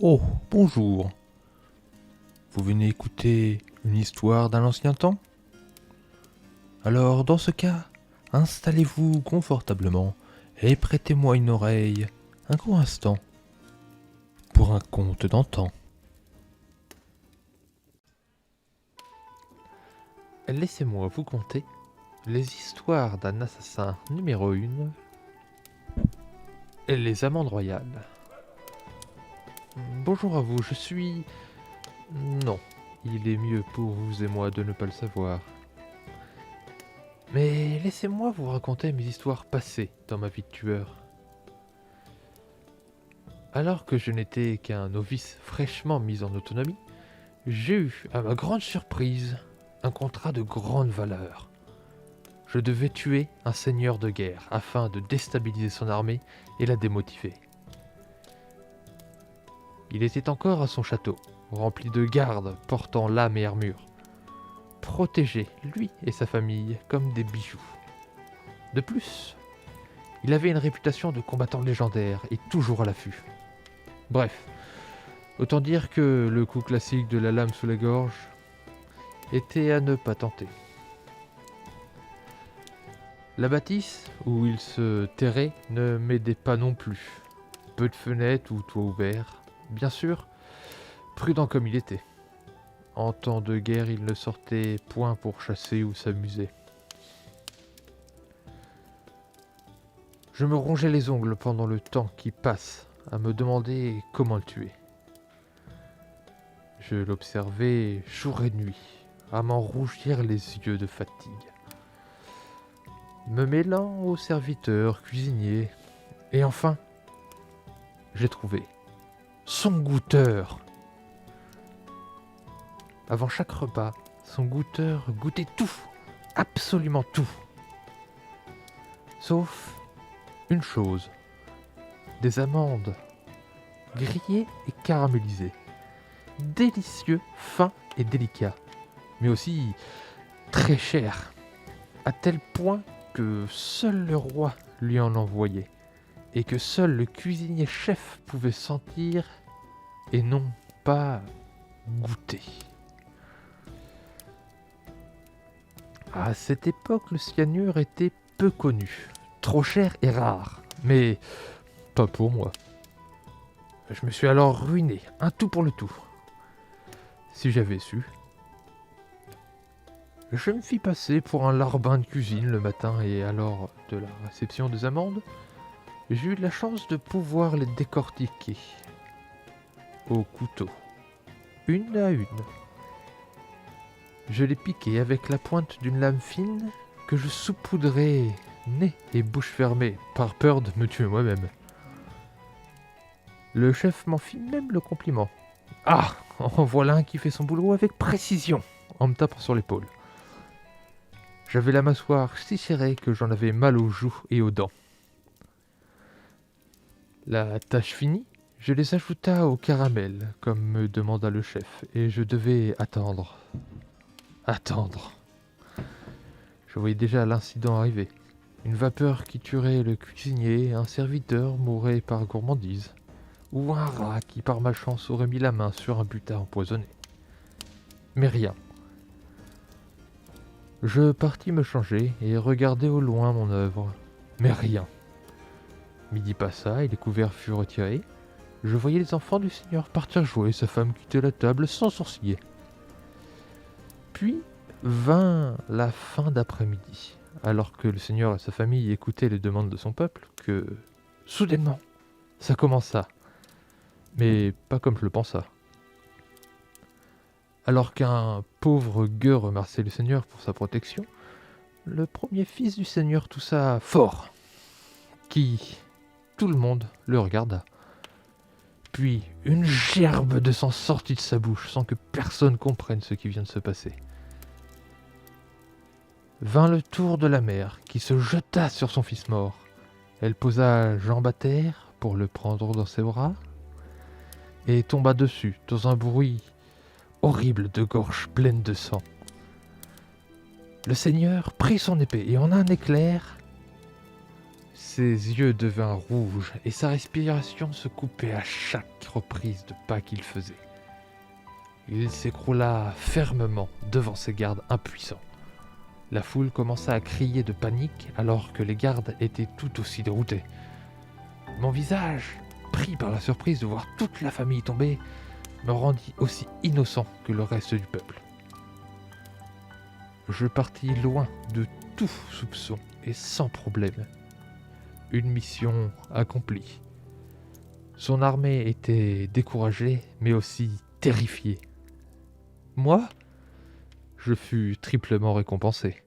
Oh, bonjour. Vous venez écouter une histoire d'un ancien temps? Alors, dans ce cas, installez-vous confortablement et prêtez-moi une oreille un court instant pour un conte d'antan. Laissez-moi vous conter les histoires d'un assassin numéro 1, les amandes royales. Bonjour à vous, je suis... Non, il est mieux pour vous et moi de ne pas le savoir. Mais laissez-moi vous raconter mes histoires passées dans ma vie de tueur. Alors que je n'étais qu'un novice fraîchement mis en autonomie, j'ai eu, à ma grande surprise, un contrat de grande valeur. Je devais tuer un seigneur de guerre afin de déstabiliser son armée et la démotiver. Il était encore à son château, rempli de gardes portant lame et armure, protégé, lui et sa famille, comme des bijoux. De plus, il avait une réputation de combattant légendaire et toujours à l'affût. Bref, autant dire que le coup classique de la lame sous la gorge était à ne pas tenter. La bâtisse où il se terrait ne m'aidait pas non plus. Peu de fenêtres ou toits ouverts. Bien sûr, prudent comme il était. En temps de guerre, il ne sortait point pour chasser ou s'amuser. Je me rongeais les ongles pendant le temps qui passe à me demander comment le tuer. Je l'observais jour et nuit, à m'en rougir les yeux de fatigue. Me mêlant aux serviteurs, cuisiniers, et enfin, j'ai trouvé son goûteur. Avant chaque repas, son goûteur goûtait tout, absolument tout. Sauf une chose, des amandes grillées et caramélisées. Délicieux, fin et délicat, mais aussi très cher, à tel point que seul le roi lui en envoyait, et que seul le cuisinier chef pouvait sentir et non pas goûter. À cette époque, le cyanure était peu connu, trop cher et rare, mais pas pour moi. Je me suis alors ruiné, un tout pour le tout. Si j'avais su. Je me fis passer pour un larbin de cuisine le matin et alors de la réception des amandes, j'ai eu la chance de pouvoir les décortiquer au couteau, une à une. Je les piquais avec la pointe d'une lame fine que je saupoudrais nez et bouche fermée par peur de me tuer moi-même. Le chef m'en fit même le compliment. Ah, en voilà un qui fait son boulot avec précision, en me tapant sur l'épaule. J'avais la mâchoire si serrée que j'en avais mal aux joues et aux dents. La tâche finie, je les ajouta au caramel, comme me demanda le chef, et je devais attendre. Attendre. Je voyais déjà l'incident arriver. Une vapeur qui tuerait le cuisinier, un serviteur mourrait par gourmandise, ou un rat qui par malchance aurait mis la main sur un butin empoisonné. Mais rien. Je partis me changer et regarder au loin mon œuvre. Mais rien. Midi passa et les couverts furent retirés. Je voyais les enfants du seigneur partir jouer et sa femme quitter la table sans sourciller. Puis vint la fin d'après-midi, alors que le seigneur et sa famille écoutaient les demandes de son peuple, que, soudainement, ça commença. Mais pas comme je le pensa. Alors qu'un pauvre gueux remerciait le seigneur pour sa protection, le premier fils du seigneur toussa fort, qui, tout le monde, le regarda. Puis une gerbe de sang sortit de sa bouche sans que personne comprenne ce qui vient de se passer. Vint le tour de la mère qui se jeta sur son fils mort. Elle posa jambe à terre pour le prendre dans ses bras et tomba dessus dans un bruit horrible de gorge pleine de sang. Le seigneur prit son épée et en un éclair Ses yeux devinrent rouges et sa respiration se coupait à chaque reprise de pas qu'il faisait. Il s'écroula fermement devant ses gardes impuissants. La foule commença à crier de panique alors que les gardes étaient tout aussi déroutés. Mon visage, pris par la surprise de voir toute la famille tomber, me rendit aussi innocent que le reste du peuple. Je partis loin de tout soupçon et sans problème. Une mission accomplie. Son armée était découragée, mais aussi terrifiée. Moi, je fus triplement récompensé.